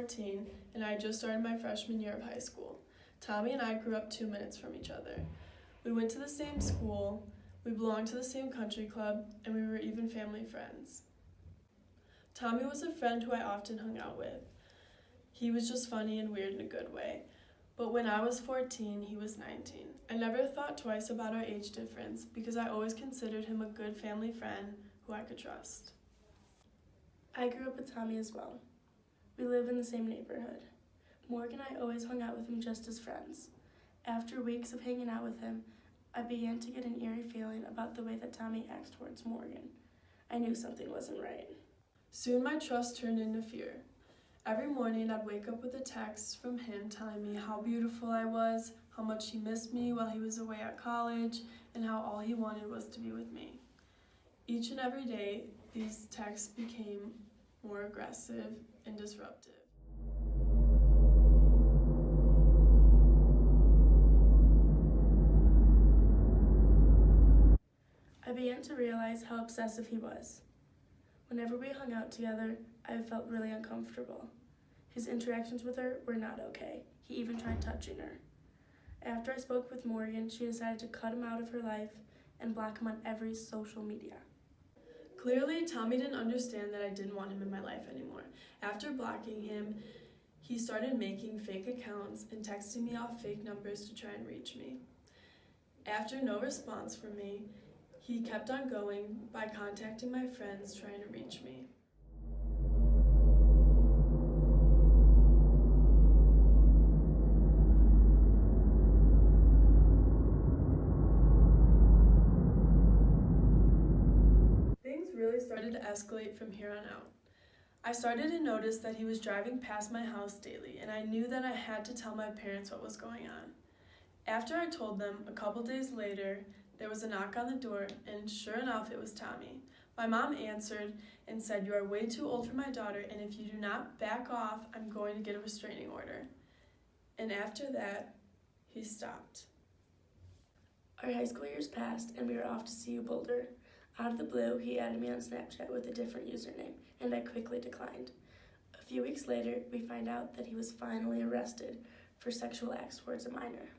14, and I just started my freshman year of high school. Tommy and I grew up 2 minutes from each other. We went to the same school, we belonged to the same country club, and we were even family friends. Tommy was a friend who I often hung out with. He was just funny and weird in a good way. But when I was 14, he was 19. I never thought twice about our age difference because I always considered him a good family friend who I could trust. I grew up with Tommy as well. We live in the same neighborhood. Morgan and I always hung out with him just as friends. After weeks of hanging out with him, I began to get an eerie feeling about the way that Tommy acts towards Morgan. I knew something wasn't right. Soon my trust turned into fear. Every morning I'd wake up with a text from him telling me how beautiful I was, how much he missed me while he was away at college, and how all he wanted was to be with me. Each and every day, these texts became more aggressive and disruptive. I began to realize how obsessive he was. Whenever we hung out together, I felt really uncomfortable. His interactions with her were not okay. He even tried touching her. After I spoke with Morgan, she decided to cut him out of her life and block him on every social media. Clearly, Tommy didn't understand that I didn't want him in my life anymore. After blocking him, he started making fake accounts and texting me off fake numbers to try and reach me. After no response from me, he kept on going by contacting my friends trying to reach me. Things really started to escalate from here on out. I started to notice that he was driving past my house daily, and I knew that I had to tell my parents what was going on. After I told them, a couple days later, there was a knock on the door, and sure enough, it was Tommy. My mom answered and said, "You are way too old for my daughter, and if you do not back off, I'm going to get a restraining order." And after that, he stopped. Our high school years passed, and we were off to CU Boulder. Out of the blue, he added me on Snapchat with a different username, and I quickly declined. A few weeks later, we find out that he was finally arrested for sexual acts towards a minor.